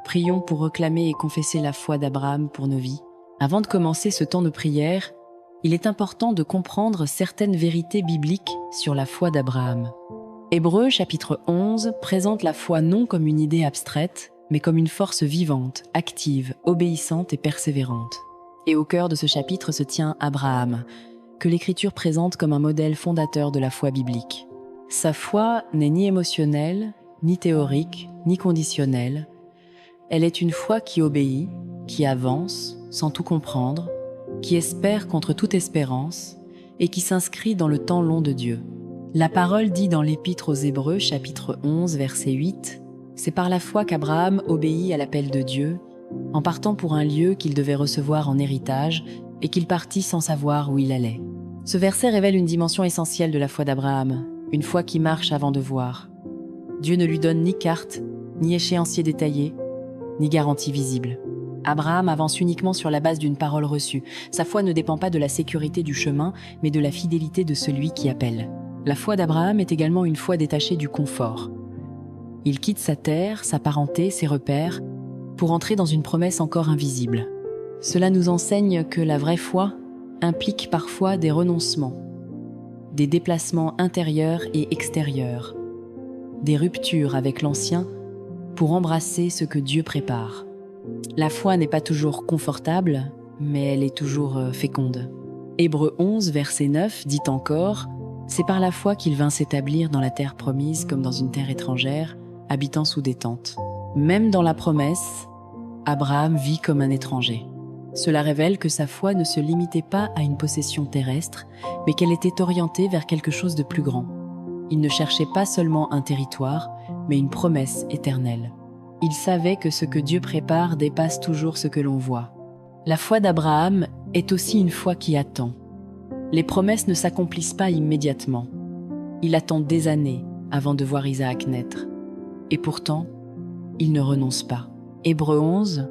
prions pour réclamer et confesser la foi d'Abraham pour nos vies. Avant de commencer ce temps de prière, il est important de comprendre certaines vérités bibliques sur la foi d'Abraham. Hébreux chapitre 11 présente la foi non comme une idée abstraite, mais comme une force vivante, active, obéissante et persévérante. Et au cœur de ce chapitre se tient Abraham, que l'Écriture présente comme un modèle fondateur de la foi biblique. Sa foi n'est ni émotionnelle, ni théorique, ni conditionnelle. Elle est une foi qui obéit, qui avance, sans tout comprendre, qui espère contre toute espérance et qui s'inscrit dans le temps long de Dieu. La parole dit dans l'Épître aux Hébreux, chapitre 11, verset 8, « C'est par la foi qu'Abraham obéit à l'appel de Dieu, en partant pour un lieu qu'il devait recevoir en héritage et qu'il partit sans savoir où il allait. » Ce verset révèle une dimension essentielle de la foi d'Abraham, une foi qui marche avant de voir. Dieu ne lui donne ni carte, ni échéancier détaillé, ni garantie visible. Abraham avance uniquement sur la base d'une parole reçue. Sa foi ne dépend pas de la sécurité du chemin, mais de la fidélité de celui qui appelle. La foi d'Abraham est également une foi détachée du confort. Il quitte sa terre, sa parenté, ses repères, pour entrer dans une promesse encore invisible. Cela nous enseigne que la vraie foi implique parfois des renoncements, des déplacements intérieurs et extérieurs, des ruptures avec l'ancien pour embrasser ce que Dieu prépare. La foi n'est pas toujours confortable, mais elle est toujours féconde. Hébreux 11, verset 9 dit encore « C'est par la foi qu'il vint s'établir dans la terre promise comme dans une terre étrangère, habitant sous des tentes. » Même dans la promesse, Abraham vit comme un étranger. Cela révèle que sa foi ne se limitait pas à une possession terrestre, mais qu'elle était orientée vers quelque chose de plus grand. Il ne cherchait pas seulement un territoire, mais une promesse éternelle. Il savait que ce que Dieu prépare dépasse toujours ce que l'on voit. La foi d'Abraham est aussi une foi qui attend. Les promesses ne s'accomplissent pas immédiatement. Il attend des années avant de voir Isaac naître. Et pourtant, il ne renonce pas. Hébreux 11,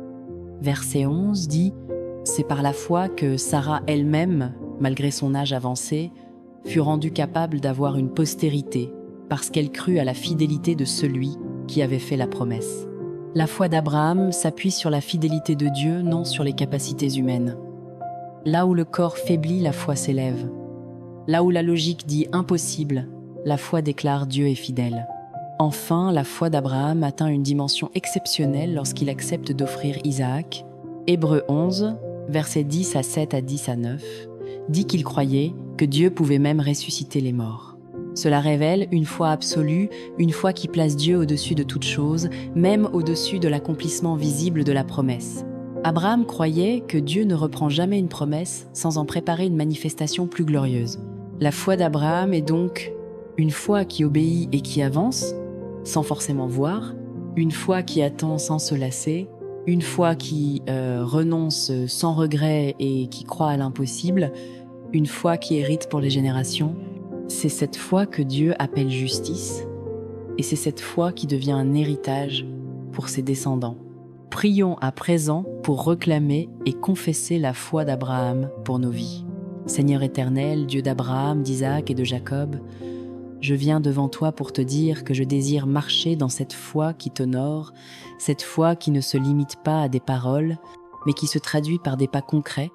verset 11 dit « C'est par la foi que Sarah elle-même, malgré son âge avancé, fut rendue capable d'avoir une postérité, parce qu'elle crut à la fidélité de celui qui avait fait la promesse. » La foi d'Abraham s'appuie sur la fidélité de Dieu, non sur les capacités humaines. Là où le corps faiblit, la foi s'élève. Là où la logique dit impossible, la foi déclare Dieu est fidèle. Enfin, la foi d'Abraham atteint une dimension exceptionnelle lorsqu'il accepte d'offrir Isaac. Hébreux 11, versets 10 à 7 à 10 à 9, dit qu'il croyait que Dieu pouvait même ressusciter les morts. Cela révèle une foi absolue, une foi qui place Dieu au-dessus de toute chose, même au-dessus de l'accomplissement visible de la promesse. Abraham croyait que Dieu ne reprend jamais une promesse sans en préparer une manifestation plus glorieuse. La foi d'Abraham est donc une foi qui obéit et qui avance, sans forcément voir, une foi qui attend sans se lasser, une foi qui renonce sans regret et qui croit à l'impossible, une foi qui hérite pour les générations. C'est cette foi que Dieu appelle justice, et c'est cette foi qui devient un héritage pour ses descendants. Prions à présent pour réclamer et confesser la foi d'Abraham pour nos vies. Seigneur éternel, Dieu d'Abraham, d'Isaac et de Jacob, je viens devant toi pour te dire que je désire marcher dans cette foi qui t'honore, cette foi qui ne se limite pas à des paroles, mais qui se traduit par des pas concrets,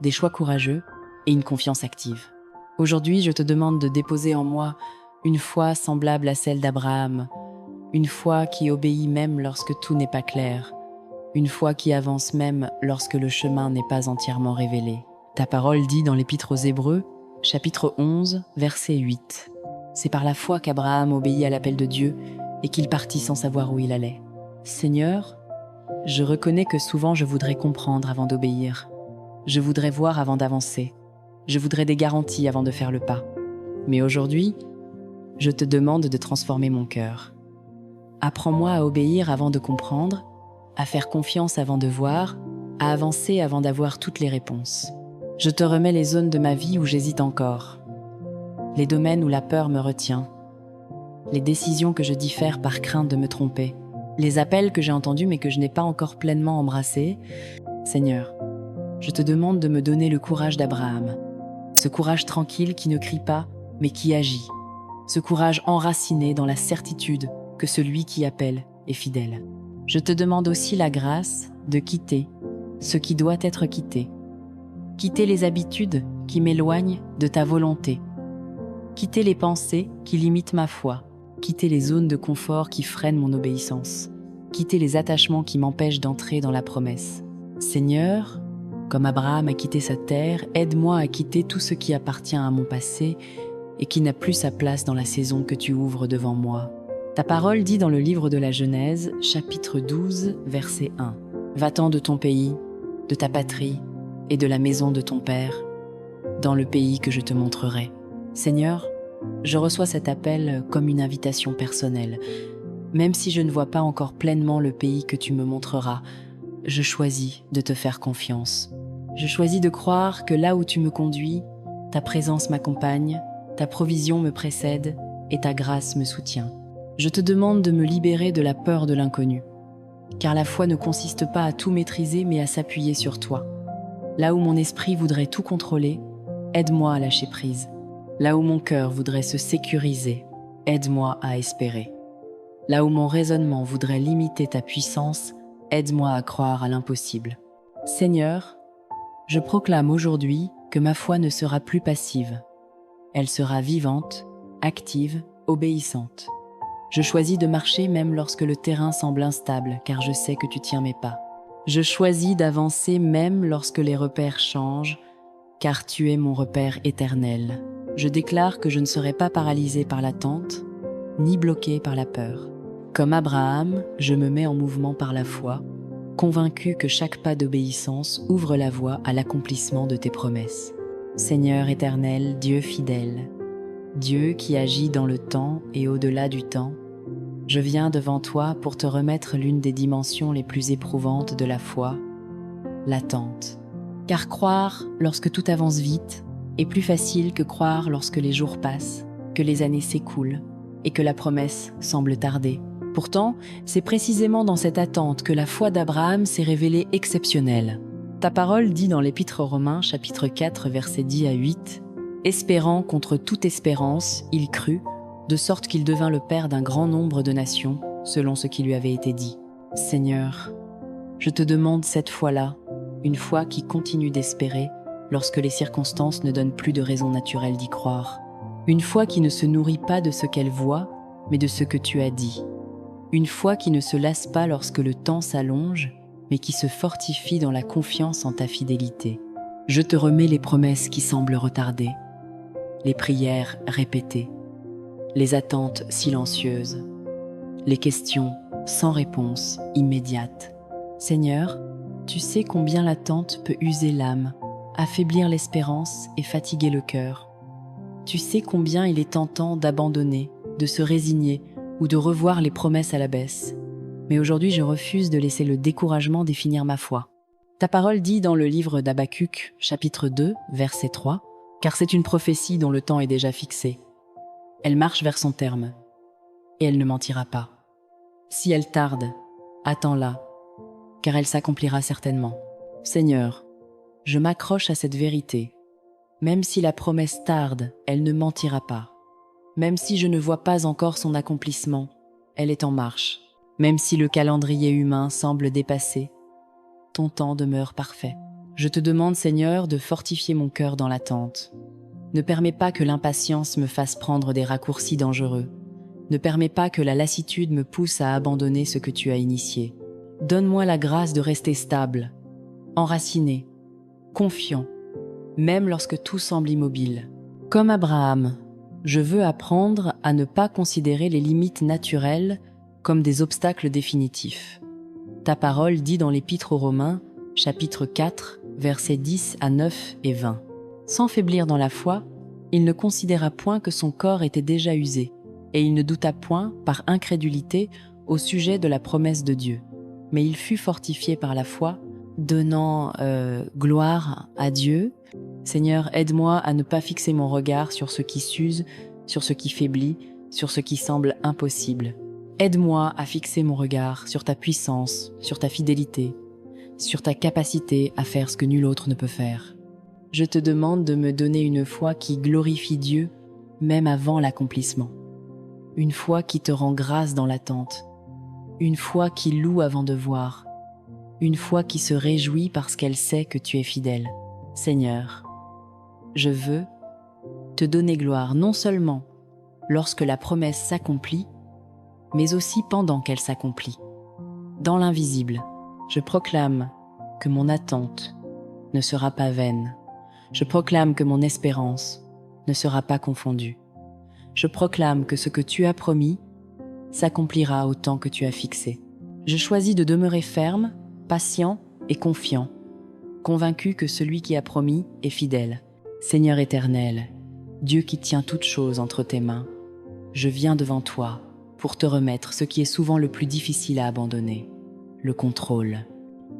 des choix courageux et une confiance active. Aujourd'hui, je te demande de déposer en moi une foi semblable à celle d'Abraham, une foi qui obéit même lorsque tout n'est pas clair, une foi qui avance même lorsque le chemin n'est pas entièrement révélé. Ta parole dit dans l'Épître aux Hébreux, chapitre 11, verset 8. C'est par la foi qu'Abraham obéit à l'appel de Dieu et qu'il partit sans savoir où il allait. Seigneur, je reconnais que souvent je voudrais comprendre avant d'obéir. Je voudrais voir avant d'avancer. Je voudrais des garanties avant de faire le pas. Mais aujourd'hui, je te demande de transformer mon cœur. Apprends-moi à obéir avant de comprendre, à faire confiance avant de voir, à avancer avant d'avoir toutes les réponses. Je te remets les zones de ma vie où j'hésite encore, les domaines où la peur me retient, les décisions que je diffère par crainte de me tromper, les appels que j'ai entendus mais que je n'ai pas encore pleinement embrassés. Seigneur, je te demande de me donner le courage d'Abraham, ce courage tranquille qui ne crie pas, mais qui agit. Ce courage enraciné dans la certitude que celui qui appelle est fidèle. Je te demande aussi la grâce de quitter ce qui doit être quitté. Quitter les habitudes qui m'éloignent de ta volonté. Quitter les pensées qui limitent ma foi. Quitter les zones de confort qui freinent mon obéissance. Quitter les attachements qui m'empêchent d'entrer dans la promesse. Seigneur, comme Abraham a quitté sa terre, aide-moi à quitter tout ce qui appartient à mon passé et qui n'a plus sa place dans la saison que tu ouvres devant moi. Ta parole dit dans le livre de la Genèse, chapitre 12, verset 1. Va-t'en de ton pays, de ta patrie et de la maison de ton père, dans le pays que je te montrerai. Seigneur, je reçois cet appel comme une invitation personnelle. Même si je ne vois pas encore pleinement le pays que tu me montreras, je choisis de te faire confiance. Je choisis de croire que là où tu me conduis, ta présence m'accompagne, ta provision me précède et ta grâce me soutient. Je te demande de me libérer de la peur de l'inconnu, car la foi ne consiste pas à tout maîtriser mais à s'appuyer sur toi. Là où mon esprit voudrait tout contrôler, aide-moi à lâcher prise. Là où mon cœur voudrait se sécuriser, aide-moi à espérer. Là où mon raisonnement voudrait limiter ta puissance, aide-moi à croire à l'impossible. Seigneur, je proclame aujourd'hui que ma foi ne sera plus passive. Elle sera vivante, active, obéissante. Je choisis de marcher même lorsque le terrain semble instable, car je sais que tu tiens mes pas. Je choisis d'avancer même lorsque les repères changent, car tu es mon repère éternel. Je déclare que je ne serai pas paralysé par l'attente, ni bloqué par la peur. Comme Abraham, je me mets en mouvement par la foi, convaincu que chaque pas d'obéissance ouvre la voie à l'accomplissement de tes promesses. Seigneur éternel, Dieu fidèle, Dieu qui agit dans le temps et au-delà du temps, je viens devant toi pour te remettre l'une des dimensions les plus éprouvantes de la foi, l'attente. Car croire lorsque tout avance vite est plus facile que croire lorsque les jours passent, que les années s'écoulent et que la promesse semble tarder. Pourtant, c'est précisément dans cette attente que la foi d'Abraham s'est révélée exceptionnelle. Ta parole dit dans l'Épître aux Romains, chapitre 4, versets 10 à 8, « Espérant contre toute espérance, il crut, de sorte qu'il devint le père d'un grand nombre de nations, selon ce qui lui avait été dit. Seigneur, je te demande cette foi-là, une foi qui continue d'espérer lorsque les circonstances ne donnent plus de raison naturelle d'y croire. Une foi qui ne se nourrit pas de ce qu'elle voit, mais de ce que tu as dit. Une foi qui ne se lasse pas lorsque le temps s'allonge, mais qui se fortifie dans la confiance en ta fidélité. Je te remets les promesses qui semblent retardées, les prières répétées, les attentes silencieuses, les questions sans réponse immédiate. Seigneur, tu sais combien l'attente peut user l'âme, affaiblir l'espérance et fatiguer le cœur. Tu sais combien il est tentant d'abandonner, de se résigner ou de revoir les promesses à la baisse. Mais aujourd'hui, je refuse de laisser le découragement définir ma foi. Ta parole dit dans le livre d'Habacuc, chapitre 2, verset 3, « Car c'est une prophétie dont le temps est déjà fixé. Elle marche vers son terme, et elle ne mentira pas. Si elle tarde, attends-la, car elle s'accomplira certainement. Seigneur, je m'accroche à cette vérité. Même si la promesse tarde, elle ne mentira pas. Même si je ne vois pas encore son accomplissement, elle est en marche. Même si le calendrier humain semble dépassé, ton temps demeure parfait. Je te demande, Seigneur, de fortifier mon cœur dans l'attente. Ne permets pas que l'impatience me fasse prendre des raccourcis dangereux. Ne permets pas que la lassitude me pousse à abandonner ce que tu as initié. Donne-moi la grâce de rester stable, enraciné, confiant, même lorsque tout semble immobile. Comme Abraham, je veux apprendre à ne pas considérer les limites naturelles comme des obstacles définitifs. Ta parole dit dans l'Épître aux Romains, chapitre 4, versets 10 à 9 et 20. Sans faiblir dans la foi, il ne considéra point que son corps était déjà usé, et il ne douta point, par incrédulité, au sujet de la promesse de Dieu. Mais il fut fortifié par la foi, donnant gloire à Dieu. Seigneur, aide-moi à ne pas fixer mon regard sur ce qui s'use, sur ce qui faiblit, sur ce qui semble impossible. Aide-moi à fixer mon regard sur ta puissance, sur ta fidélité, sur ta capacité à faire ce que nul autre ne peut faire. Je te demande de me donner une foi qui glorifie Dieu, même avant l'accomplissement. Une foi qui te rend grâce dans l'attente. une foi qui loue avant de voir, une foi qui se réjouit parce qu'elle sait que tu es fidèle. Seigneur, je veux te donner gloire non seulement lorsque la promesse s'accomplit, mais aussi pendant qu'elle s'accomplit. Dans l'invisible, je proclame que mon attente ne sera pas vaine. Je proclame que mon espérance ne sera pas confondue. Je proclame que ce que tu as promis s'accomplira au temps que tu as fixé. Je choisis de demeurer ferme, patient et confiant, convaincu que celui qui a promis est fidèle. Seigneur éternel, Dieu qui tient toutes choses entre tes mains, je viens devant toi pour te remettre ce qui est souvent le plus difficile à abandonner, le contrôle.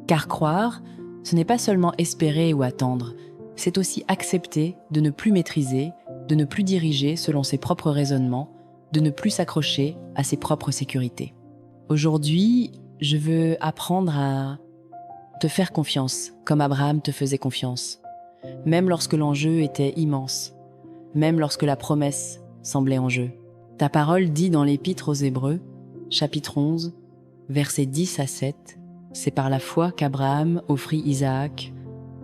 Car croire, ce n'est pas seulement espérer ou attendre, c'est aussi accepter de ne plus maîtriser, de ne plus diriger selon ses propres raisonnements, de ne plus s'accrocher à ses propres sécurités. Aujourd'hui, je veux apprendre à te faire confiance, comme Abraham te faisait confiance, même lorsque l'enjeu était immense, même lorsque la promesse semblait en jeu. Ta parole dit dans l'Épître aux Hébreux, chapitre 11, versets 10 à 7, c'est par la foi qu'Abraham offrit Isaac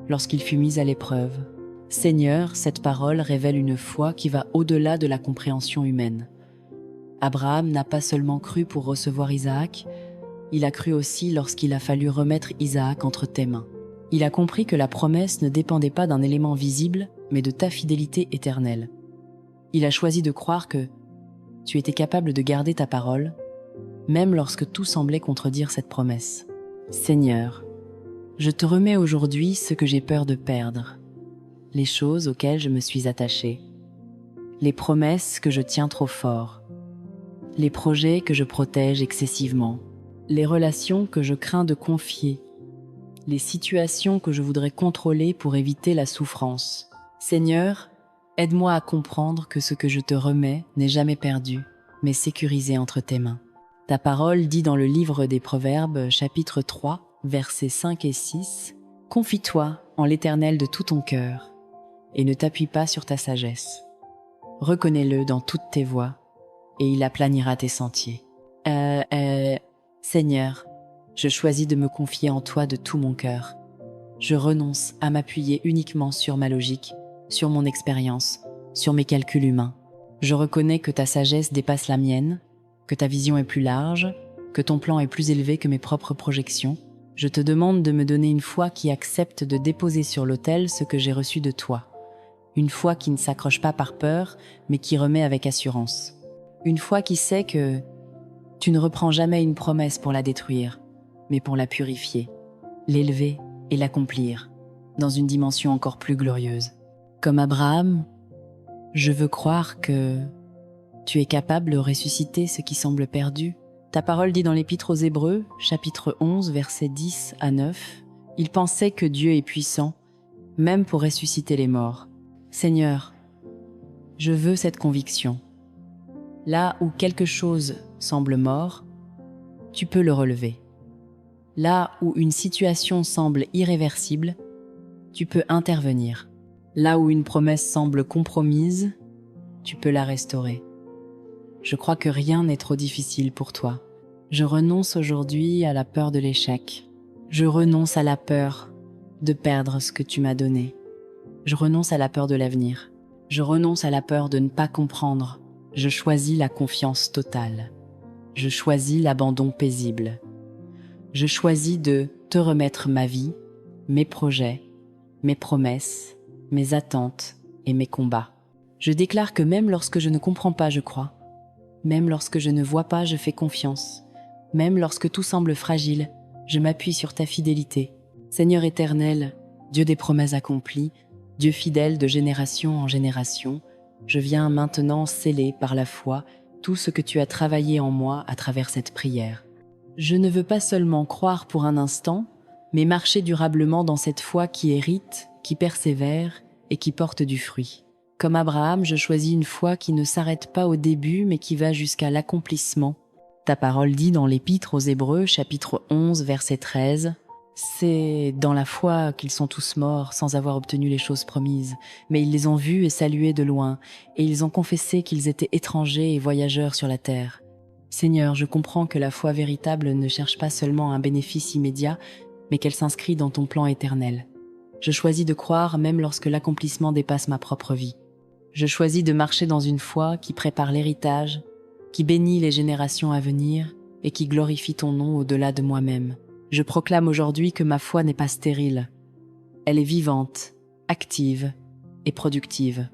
lorsqu'il fut mis à l'épreuve. Seigneur, cette parole révèle une foi qui va au-delà de la compréhension humaine. Abraham n'a pas seulement cru pour recevoir Isaac, il a cru aussi lorsqu'il a fallu remettre Isaac entre tes mains. Il a compris que la promesse ne dépendait pas d'un élément visible, mais de ta fidélité éternelle. Il a choisi de croire que tu étais capable de garder ta parole, même lorsque tout semblait contredire cette promesse. Seigneur, je te remets aujourd'hui ce que j'ai peur de perdre, les choses auxquelles je me suis attaché, les promesses que je tiens trop fort, les projets que je protège excessivement, les relations que je crains de confier, les situations que je voudrais contrôler pour éviter la souffrance. Seigneur, aide-moi à comprendre que ce que je te remets n'est jamais perdu, mais sécurisé entre tes mains. Ta parole dit dans le livre des Proverbes, chapitre 3, versets 5 et 6, « Confie-toi en l'Éternel de tout ton cœur, et ne t'appuie pas sur ta sagesse. Reconnais-le dans toutes tes voies, et il aplanira tes sentiers. » Seigneur, je choisis de me confier en toi de tout mon cœur. Je renonce à m'appuyer uniquement sur ma logique, sur mon expérience, sur mes calculs humains. Je reconnais que ta sagesse dépasse la mienne, que ta vision est plus large, que ton plan est plus élevé que mes propres projections. Je te demande de me donner une foi qui accepte de déposer sur l'autel ce que j'ai reçu de toi. Une foi qui ne s'accroche pas par peur, mais qui remet avec assurance. Une foi qui sait que tu ne reprends jamais une promesse pour la détruire, mais pour la purifier, l'élever et l'accomplir dans une dimension encore plus glorieuse. Comme Abraham, je veux croire que tu es capable de ressusciter ce qui semble perdu. Ta parole dit dans l'Épître aux Hébreux, chapitre 11, versets 10 à 9, « Il pensait que Dieu est puissant, même pour ressusciter les morts. Seigneur, je veux cette conviction. Là où quelque chose semble mort, tu peux le relever. Là où une situation semble irréversible, tu peux intervenir. Là où une promesse semble compromise, tu peux la restaurer. Je crois que rien n'est trop difficile pour toi. Je renonce aujourd'hui à la peur de l'échec. Je renonce à la peur de perdre ce que tu m'as donné. Je renonce à la peur de l'avenir. Je renonce à la peur de ne pas comprendre. Je choisis la confiance totale. Je choisis l'abandon paisible. Je choisis de te remettre ma vie, mes projets, mes promesses, mes attentes et mes combats. Je déclare que même lorsque je ne comprends pas, je crois. Même lorsque je ne vois pas, je fais confiance. Même lorsque tout semble fragile, je m'appuie sur ta fidélité. Seigneur éternel, Dieu des promesses accomplies, Dieu fidèle de génération en génération, je viens maintenant sceller par la foi tout ce que tu as travaillé en moi à travers cette prière. Je ne veux pas seulement croire pour un instant, mais marcher durablement dans cette foi qui hérite, qui persévère et qui porte du fruit. Comme Abraham, je choisis une foi qui ne s'arrête pas au début, mais qui va jusqu'à l'accomplissement. Ta parole dit dans l'Épître aux Hébreux, chapitre 11, verset 13, « C'est dans la foi qu'ils sont tous morts sans avoir obtenu les choses promises, mais ils les ont vus et salués de loin, et ils ont confessé qu'ils étaient étrangers et voyageurs sur la terre. Seigneur, je comprends que la foi véritable ne cherche pas seulement un bénéfice immédiat, mais qu'elle s'inscrit dans ton plan éternel. Je choisis de croire même lorsque l'accomplissement dépasse ma propre vie. Je choisis de marcher dans une foi qui prépare l'héritage, qui bénit les générations à venir et qui glorifie ton nom au-delà de moi-même. Je proclame aujourd'hui que ma foi n'est pas stérile. Elle est vivante, active et productive.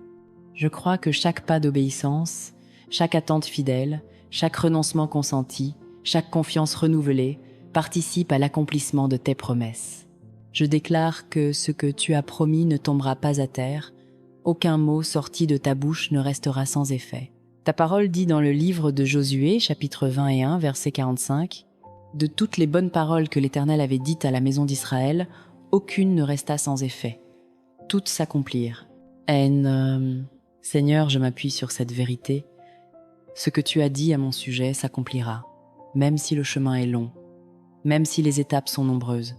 Je crois que chaque pas d'obéissance, chaque attente fidèle, chaque renoncement consenti, chaque confiance renouvelée participe à l'accomplissement de tes promesses. Je déclare que ce que tu as promis ne tombera pas à terre, aucun mot sorti de ta bouche ne restera sans effet. Ta parole dit dans le livre de Josué, chapitre 21, verset 45, « De toutes les bonnes paroles que l'Éternel avait dites à la maison d'Israël, aucune ne resta sans effet. Toutes s'accomplirent. » Seigneur, je m'appuie sur cette vérité. Ce que tu as dit à mon sujet s'accomplira, même si le chemin est long, même si les étapes sont nombreuses,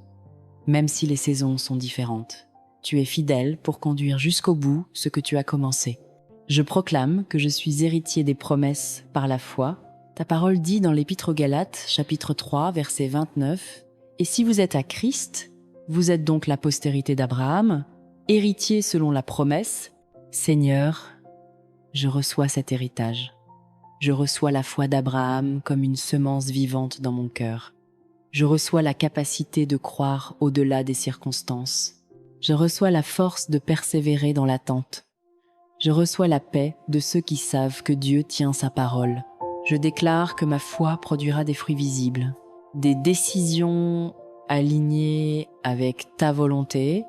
même si les saisons sont différentes. Tu es fidèle pour conduire jusqu'au bout ce que tu as commencé. Je proclame que je suis héritier des promesses par la foi. Ta parole dit dans l'Épître aux Galates, chapitre 3, verset 29, « Et si vous êtes à Christ, vous êtes donc la postérité d'Abraham, héritier selon la promesse. Seigneur, je reçois cet héritage. Je reçois la foi d'Abraham comme une semence vivante dans mon cœur. Je reçois la capacité de croire au-delà des circonstances. Je reçois la force de persévérer dans l'attente. Je reçois la paix de ceux qui savent que Dieu tient sa parole. Je déclare que ma foi produira des fruits visibles, des décisions alignées avec ta volonté,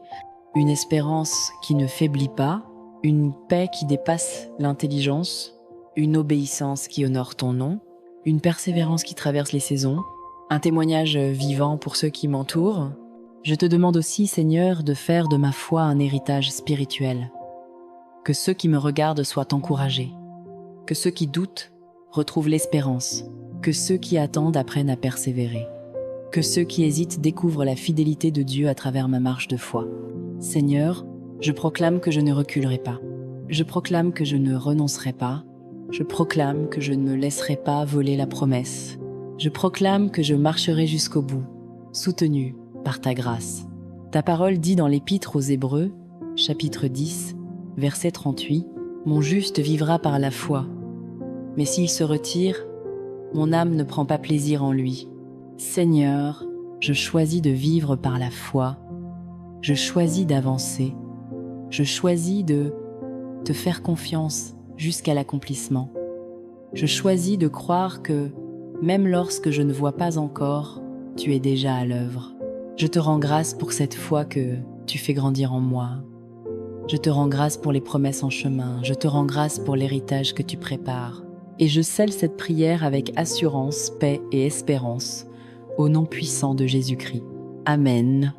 une espérance qui ne faiblit pas, une paix qui dépasse l'intelligence, une obéissance qui honore ton nom, une persévérance qui traverse les saisons, un témoignage vivant pour ceux qui m'entourent. Je te demande aussi, Seigneur, de faire de ma foi un héritage spirituel. Que ceux qui me regardent soient encouragés, que ceux qui doutent retrouvent l'espérance, que ceux qui attendent apprennent à persévérer, que ceux qui hésitent découvrent la fidélité de Dieu à travers ma marche de foi. Seigneur, je proclame que je ne reculerai pas. Je proclame que je ne renoncerai pas. Je proclame que je ne laisserai pas voler la promesse. Je proclame que je marcherai jusqu'au bout, soutenu par ta grâce. Ta parole dit dans l'Épître aux Hébreux, chapitre 10, verset 38, « Mon juste vivra par la foi. Mais s'il se retire, mon âme ne prend pas plaisir en lui. Seigneur, je choisis de vivre par la foi. Je choisis d'avancer. Je choisis de te faire confiance jusqu'à l'accomplissement. Je choisis de croire que, même lorsque je ne vois pas encore, tu es déjà à l'œuvre. Je te rends grâce pour cette foi que tu fais grandir en moi. Je te rends grâce pour les promesses en chemin. Je te rends grâce pour l'héritage que tu prépares. Et je scelle cette prière avec assurance, paix et espérance, au nom puissant de Jésus-Christ. Amen.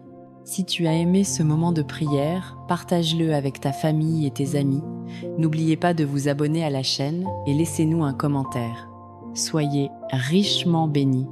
Si tu as aimé ce moment de prière, partage-le avec ta famille et tes amis. N'oubliez pas de vous abonner à la chaîne et laissez-nous un commentaire. Soyez richement bénis.